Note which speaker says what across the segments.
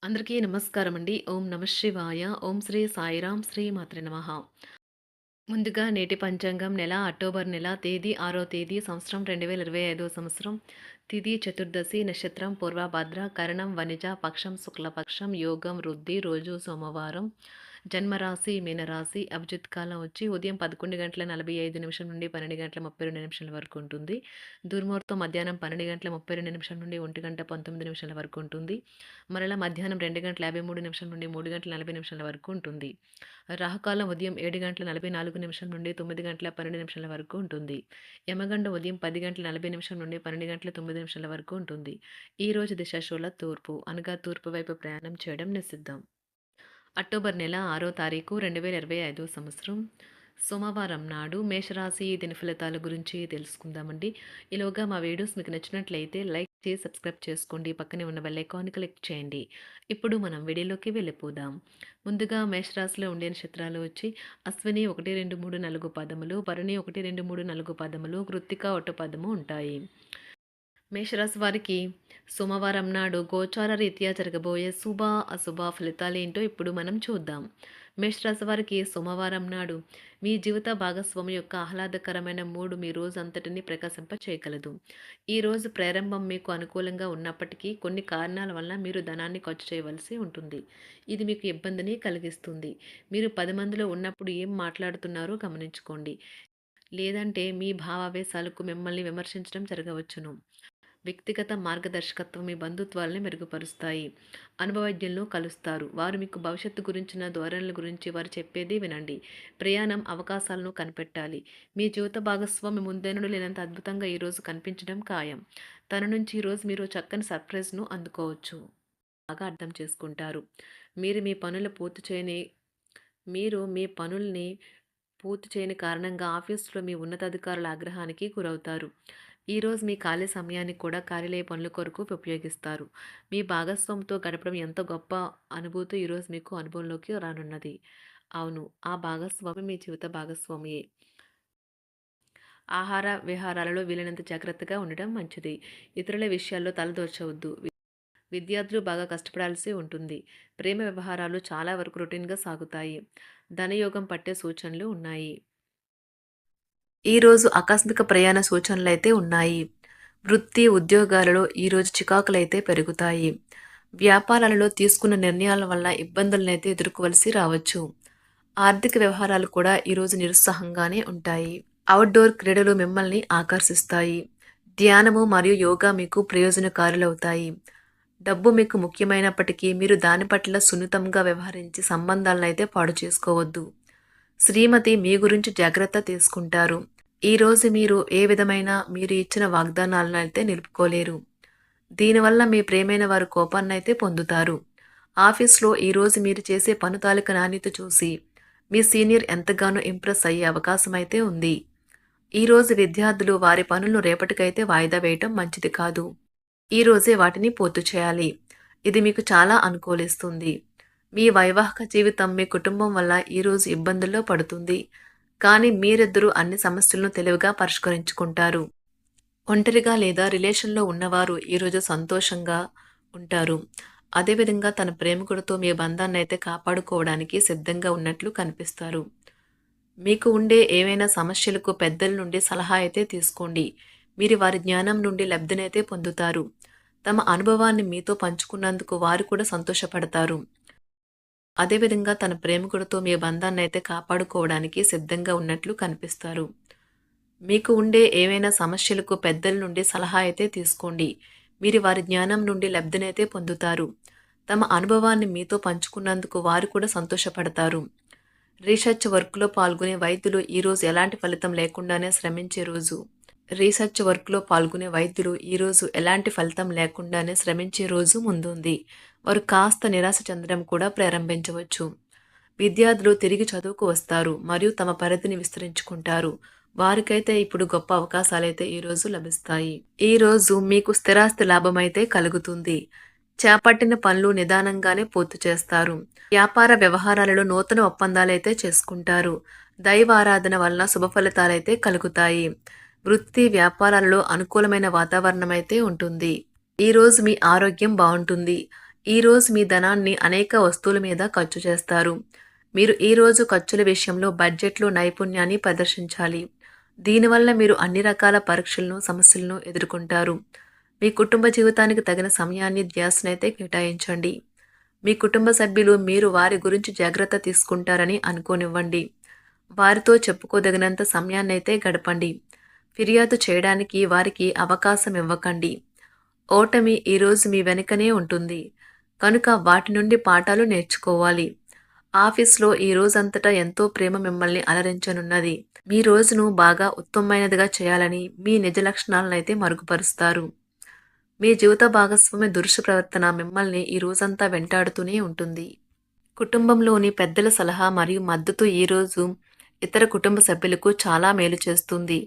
Speaker 1: అందరికీ నమస్కారం అండి. ఓం నమ శివాయ. ఓం శ్రీ సాయిరాం. శ్రీ మాత్రే నమః. ముందుగా నేటి పంచాంగం నెల అక్టోబర్ నెల తేదీ 6వ తేదీ సంవత్సరం 2025 సంవత్సరం. తిథి చతుర్దశి నక్షత్రం పూర్వభద్ర కరణం వనిజ పక్షం శుక్లపక్షం యోగం వృద్ధి రోజు సోమవారం. జన్మరాశి మీనరాశి. అభిజిత్ కాలం వచ్చి ఉదయం 11:45 నుండి 12:32 వరకు ఉంటుంది. దుర్ముహూర్తం మధ్యాహ్నం 12:32 నుండి 1:19 వరకు ఉంటుంది. మరలా మధ్యాహ్నం 2:53 నుండి 3:40 వరకు ఉంటుంది. రాహుకాలం ఉదయం 7:44 నుండి 9:12 వరకు ఉంటుంది. యమగండ ఉదయం 10:40 నుండి 12:09 వరకు ఉంటుంది. ఈ రోజు దిశ శూల తూర్పు అనగా తూర్పు వైపు ప్రయాణం చేయడం నిషిద్ధం. అక్టోబర్ నెల 6వ తారీఖు 2025 సంవత్సరం సోమవారం నాడు మేషరాశి దిన ఫలితాల గురించి తెలుసుకుందామండి. ఈలోగా మా వీడియోస్ మీకు నచ్చినట్లయితే లైక్ చేసి సబ్స్క్రైబ్ చేసుకోండి. పక్కనే ఉన్న బెల్ ఐకాన్ క్లిక్ చేయండి. ఇప్పుడు మనం వీడియోలోకి వెళ్ళిపోదాం. ముందుగా మేషరాశిలో ఉండే నక్షత్రాలు వచ్చి అశ్విని 1, 2, 3, 4 పాదములు, భరణి 1, 2, 3, 4 పాదములు, కృత్తిక 1 పాదము ఉంటాయి. మేషరాశి వారికి సోమవారం నాడు గోచార రీత్యా జరగబోయే శుభ అశుభ ఫలితాలేంటో ఇప్పుడు మనం చూద్దాం. మేషరాశి వారికి సోమవారం నాడు మీ జీవిత భాగస్వామి యొక్క ఆహ్లాదకరమైన మూడు మీ రోజు అంతటిని ప్రకాశింప చేయగలదు. ఈ రోజు ప్రారంభం మీకు అనుకూలంగా ఉన్నప్పటికీ కొన్ని కారణాల వల్ల మీరు ధనాన్ని ఖర్చు చేయవలసి ఉంటుంది. ఇది మీకు ఇబ్బందిని కలిగిస్తుంది. మీరు 10 మందిలో ఉన్నప్పుడు ఏం మాట్లాడుతున్నారో గమనించుకోండి. లేదంటే మీ భావావేశాలకు మిమ్మల్ని విమర్శించడం జరగవచ్చును. వ్యక్తిగత మార్గదర్శకత్వం మీ బంధుత్వాలని మెరుగుపరుస్తాయి. అనుభవజ్ఞులను కలుస్తారు. వారు మీకు భవిష్యత్తు గురించిన ధోరణుల గురించి వారు చెప్పేది వినండి. ప్రయాణం అవకాశాలను కనిపెట్టాలి. మీ జీవిత భాగస్వామి ముందెన్నడూ లేనంత అద్భుతంగా ఈరోజు కనిపించడం ఖాయం. తన నుంచి ఈరోజు మీరు చక్కని సర్ప్రైజ్ను అందుకోవచ్చు. బాగా అర్థం చేసుకుంటారు. మీరు మీ పనులు పూర్తి చేయని మీరు మీ పనుల్ని పూర్తి చేయని కారణంగా ఆఫీసులో మీ ఉన్నతాధికారుల ఆగ్రహానికి గురవుతారు. ఈరోజు మీ ఖాళీ సమయాన్ని కూడా కార్యాలయ పనుల కొరకు ఉపయోగిస్తారు. మీ భాగస్వామితో గడపడం ఎంత గొప్ప అనుభూతి ఈరోజు మీకు అనుభవంలోకి రానున్నది. అవును, ఆ భాగస్వామి మీ జీవిత భాగస్వామియే. ఆహార విహారాలలో వీలైనంత జాగ్రత్తగా ఉండడం మంచిది. ఇతరుల విషయాల్లో తలదూర్చవద్దు. విద్యార్థులు బాగా కష్టపడాల్సి ఉంటుంది. ప్రేమ వ్యవహారాలు చాలా వరకు రొటీన్గా సాగుతాయి. ధనయోగం పట్టే సూచనలు ఉన్నాయి. ఈరోజు ఆకస్మిక ప్రయాణ సూచనలైతే ఉన్నాయి. వృత్తి ఉద్యోగాలలో ఈరోజు చికాకులైతే పెరుగుతాయి. వ్యాపారాలలో తీసుకున్న నిర్ణయాల వల్ల ఇబ్బందులనైతే ఎదుర్కోవలసి రావచ్చు. ఆర్థిక వ్యవహారాలు కూడా ఈరోజు నిరుత్సాహంగానే ఉంటాయి. అవుట్డోర్ క్రీడలు మిమ్మల్ని ఆకర్షిస్తాయి. ధ్యానము మరియు యోగా మీకు ప్రయోజనకారులవుతాయి. డబ్బు మీకు ముఖ్యమైనప్పటికీ మీరు దాని పట్ల సున్నితంగా వ్యవహరించి సంబంధాలనైతే పాడు చేసుకోవద్దు. శ్రీమతి మీ గురించి జాగ్రత్త తీసుకుంటారు. ఈరోజు మీరు ఏ విధమైన మీరు ఇచ్చిన వాగ్దానాలను అయితే నిలుపుకోలేరు. దీనివల్ల మీ ప్రేమైన వారు కోపాన్నైతే పొందుతారు. ఆఫీస్లో ఈరోజు మీరు చేసే పని తాలూకు నాణ్యత చూసి మీ సీనియర్ ఎంతగానో ఇంప్రెస్ అయ్యే అవకాశం అయితే ఉంది. ఈరోజు విద్యార్థులు వారి పనులను రేపటికైతే వాయిదా వేయటం మంచిది కాదు. ఈరోజే వాటిని పూర్తి చేయాలి. ఇది మీకు చాలా అనుకూలిస్తుంది. మీ వైవాహిక జీవితం మీ కుటుంబం వల్ల ఈరోజు ఇబ్బందుల్లో పడుతుంది. కానీ మీరిద్దరూ అన్ని సమస్యలను తెలివిగా పరిష్కరించుకుంటారు. ఒంటరిగా లేదా రిలేషన్లో ఉన్నవారు ఈరోజు సంతోషంగా ఉంటారు. అదేవిధంగా తన ప్రేమికుడితో మీ బంధాన్ని అయితే కాపాడుకోవడానికి సిద్ధంగా ఉన్నట్లు కనిపిస్తారు. మీకు ఉండే ఏవైనా సమస్యలకు పెద్దల నుండి సలహా అయితే తీసుకోండి. మీరు వారి జ్ఞానం నుండి లబ్ధినైతే పొందుతారు. తమ అనుభవాన్ని మీతో పంచుకున్నందుకు వారు కూడా సంతోషపడతారు. అదేవిధంగా తన ప్రేమికుడితో మీ బంధాన్ని అయితే కాపాడుకోవడానికి సిద్ధంగా ఉన్నట్లు కనిపిస్తారు. మీకు ఉండే ఏవైనా సమస్యలకు పెద్దల నుండి సలహా అయితే తీసుకోండి. మీరు వారి జ్ఞానం నుండి లబ్ధినైతే పొందుతారు. తమ అనుభవాన్ని మీతో పంచుకున్నందుకు వారు కూడా సంతోషపడతారు. రీసెర్చ్ వర్క్లో పాల్గొనే వైద్యులు ఈరోజు ఎలాంటి ఫలితం లేకుండానే శ్రమించే రోజు. రీసెర్చ్ వర్క్లో పాల్గొనే వైద్యులు ఈరోజు ఎలాంటి ఫలితం లేకుండానే శ్రమించే రోజు ముందుంది. వారు కాస్త నిరాశ చెందడం కూడా ప్రారంభించవచ్చు. విద్యార్థులు తిరిగి చదువుకు వస్తారు మరియు తమ పరిధిని విస్తరించుకుంటారు. వారికైతే ఇప్పుడు గొప్ప అవకాశాలైతే ఈరోజు లభిస్తాయి. ఈరోజు మీకు స్థిరాస్తి లాభమైతే కలుగుతుంది. చేపట్టిన పనులు నిదానంగానే పూర్తి చేస్తారు. వ్యాపార వ్యవహారాలలో నూతన ఒప్పందాలైతే చేసుకుంటారు. దైవ ఆరాధన వలన శుభ ఫలితాలైతే కలుగుతాయి. వృత్తి వ్యాపారాలలో అనుకూలమైన వాతావరణం అయితే ఉంటుంది. ఈరోజు మీ ఆరోగ్యం బాగుంటుంది. ఈరోజు మీ ధనాన్ని అనేక వస్తువుల మీద ఖర్చు చేస్తారు. మీరు ఈరోజు ఖర్చుల విషయంలో బడ్జెట్లో నైపుణ్యాన్ని ప్రదర్శించాలి. దీనివల్ల మీరు అన్ని రకాల పరీక్షలను, సమస్యలను ఎదుర్కొంటారు. మీ కుటుంబ జీవితానికి తగిన సమయాన్ని, ధ్యాసనైతే కేటాయించండి. మీ కుటుంబ సభ్యులు మీరు వారి గురించి జాగ్రత్త తీసుకుంటారని అనుకోనివ్వండి. వారితో చెప్పుకోదగినంత సమయాన్నైతే గడపండి. ఫిర్యాదు చేయడానికి వారికి అవకాశం ఇవ్వకండి. ఓటమి ఈరోజు మీ వెనుకనే ఉంటుంది. కనుక వాటి నుండి పాఠాలు నేర్చుకోవాలి. ఆఫీస్‌లో ఈ రోజంతటా ఎంతో ప్రేమ మిమ్మల్ని అలరించనున్నది. మీ రోజును బాగా ఉత్తమమైనదిగా చేయాలని మీ నిజ లక్షణాలనైతే మరుగుపరుస్తారు. మీ జీవిత భాగస్వామి దురుసు ప్రవర్తన మిమ్మల్ని ఈ రోజంతా వెంటాడుతూనే ఉంటుంది. కుటుంబంలోని పెద్దల సలహా మరియు మద్దతు ఈరోజు ఇతర కుటుంబ సభ్యులకు చాలా మేలు చేస్తుంది.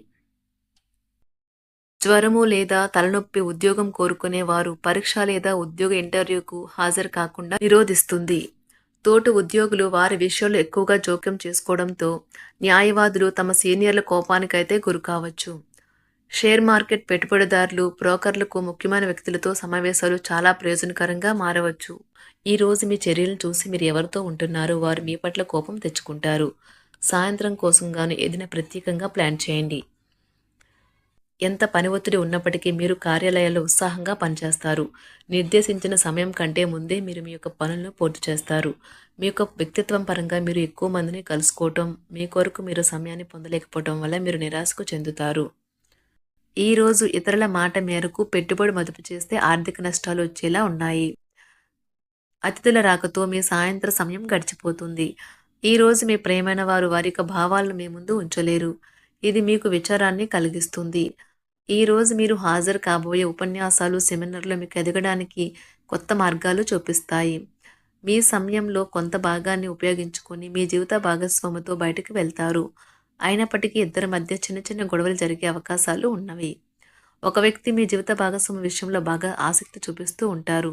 Speaker 1: జ్వరము లేదా తలనొప్పి ఉద్యోగం కోరుకునేవారు పరీక్ష లేదా ఉద్యోగ ఇంటర్వ్యూకు హాజరు కాకుండా నిరోధిస్తుంది. తోటి ఉద్యోగులు వారి విషయంలో ఎక్కువగా జోక్యం చేసుకోవడంతో న్యాయవాదులు తమ సీనియర్ల కోపానికైతే గురికావచ్చు. షేర్ మార్కెట్ పెట్టుబడిదారులు, బ్రోకర్లకు ముఖ్యమైన వ్యక్తులతో సమావేశాలు చాలా ప్రయోజనకరంగా మారవచ్చు. ఈ రోజు మీ చర్యలను చూసి మీరు ఎవరితో ఉంటున్నారో వారు మీ పట్ల కోపం తెచ్చుకుంటారు. సాయంత్రం కోసం గాను ఏదైనా ప్రత్యేకంగా ప్లాన్ చేయండి. ఎంత పని ఒత్తిడి ఉన్నప్పటికీ మీరు కార్యాలయాల్లో ఉత్సాహంగా పనిచేస్తారు. నిర్దేశించిన సమయం కంటే ముందే మీరు మీ యొక్క పనులను పూర్తి చేస్తారు. మీ యొక్క వ్యక్తిత్వం పరంగా మీరు ఎక్కువ మందిని కలుసుకోవటం, మీ కొరకు మీరు సమయాన్ని పొందలేకపోవటం వల్ల మీరు నిరాశకు చెందుతారు. ఈరోజు ఇతరుల మాట మేరకు పెట్టుబడి మదుపు చేస్తే ఆర్థిక నష్టాలు వచ్చేలా ఉన్నాయి. అతిథుల రాకతో మీ సాయంత్ర సమయం గడిచిపోతుంది. ఈరోజు మీ ప్రియమైన వారు వారి యొక్క భావాలను మీ ముందు ఉంచలేరు. ఇది మీకు విచారాన్ని కలిగిస్తుంది. ఈరోజు మీరు హాజరు కాబోయే ఉపన్యాసాలు, సెమినార్లు మీకు ఎదగడానికి కొత్త మార్గాలు చూపిస్తాయి. మీ సమయంలో కొంత భాగాన్ని ఉపయోగించుకొని మీ జీవిత భాగస్వామితో బయటకు వెళ్తారు. అయినప్పటికీ ఇద్దరి మధ్య చిన్న చిన్న గొడవలు జరిగే అవకాశాలు ఉన్నవి. ఒక వ్యక్తి మీ జీవిత భాగస్వామి విషయంలో బాగా ఆసక్తి చూపిస్తూ ఉంటారు.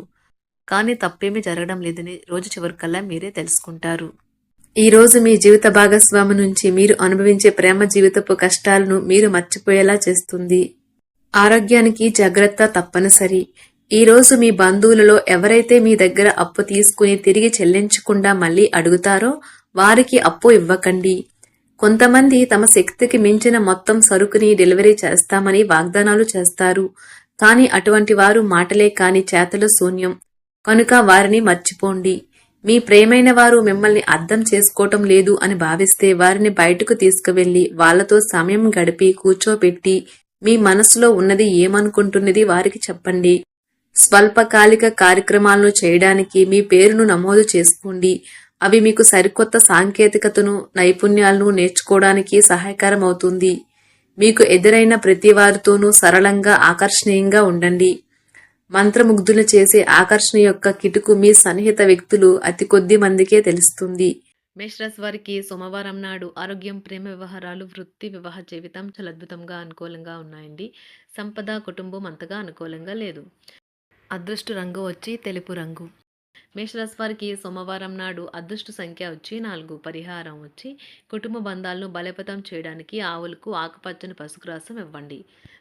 Speaker 1: కానీ తప్పేమీ జరగడం లేదని రోజు చివరికల్లా మీరే తెలుసుకుంటారు. ఈరోజు మీ జీవిత భాగస్వామి నుంచి మీరు అనుభవించే ప్రేమ జీవితపు కష్టాలను మీరు మర్చిపోయేలా చేస్తుంది. ఆరోగ్యానికి జాగ్రత్త తప్పనిసరి. ఈరోజు మీ బంధువులలో ఎవరైతే మీ దగ్గర అప్పు తీసుకుని తిరిగి చెల్లించకుండా మళ్ళీ అడుగుతారో వారికి అప్పు ఇవ్వకండి. కొంతమంది తమ శక్తికి మించిన మొత్తం సరుకుని డెలివరీ చేస్తామని వాగ్దానాలు చేస్తారు. కానీ అటువంటి వారు మాటలే కాని చేతలు శూన్యం. కనుక వారిని మర్చిపోండి. మీ ప్రియమైన వారు మిమ్మల్ని అర్థం చేసుకోవటం లేదు అని భావిస్తే వారిని బయటకు తీసుకువెళ్లి వాళ్లతో సమయం గడిపి కూర్చోబెట్టి మీ మనసులో ఉన్నది ఏమనుకుంటున్నది వారికి చెప్పండి. స్వల్పకాలిక కార్యక్రమాలను చేయడానికి మీ పేరును నమోదు చేసుకోండి. అవి మీకు సరికొత్త సాంకేతికతను, నైపుణ్యాలను నేర్చుకోవడానికి సహాయకరం అవుతుంది. మీకు ఎదురైన ప్రతి వారితోనూ సరళంగా, ఆకర్షణీయంగా ఉండండి. మంత్రముగ్ధులు చేసే ఆకర్షణ యొక్క కిటుకు మీ సన్నిహిత వ్యక్తులు అతి కొద్ది మందికే తెలుస్తుంది. మేషరాశి వారికి సోమవారం నాడు ఆరోగ్యం, ప్రేమ వ్యవహారాలు, వృత్తి, వివాహ జీవితం చాలా అద్భుతంగా అనుకూలంగా ఉన్నాయండి. సంపద, కుటుంబం అంతగా అనుకూలంగా లేదు. అదృష్ట రంగు వచ్చి తెలుపు రంగు. మేషరాశి వారికి సోమవారం నాడు అదృష్ట సంఖ్య వచ్చి 4. పరిహారం వచ్చి కుటుంబ బంధాలను బలోపేతం చేయడానికి ఆవులకు ఆకుపచ్చని పసుగ్రాసం ఇవ్వండి.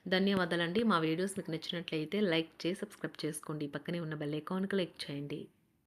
Speaker 1: ధన్యవాదాలండి. మా వీడియోస్ మీకు నచ్చినట్లయితే లైక్ చేసి సబ్స్క్రైబ్ చేసుకోండి. పక్కనే ఉన్న బెల్ ఐకాన్ క్లిక్ చేయండి.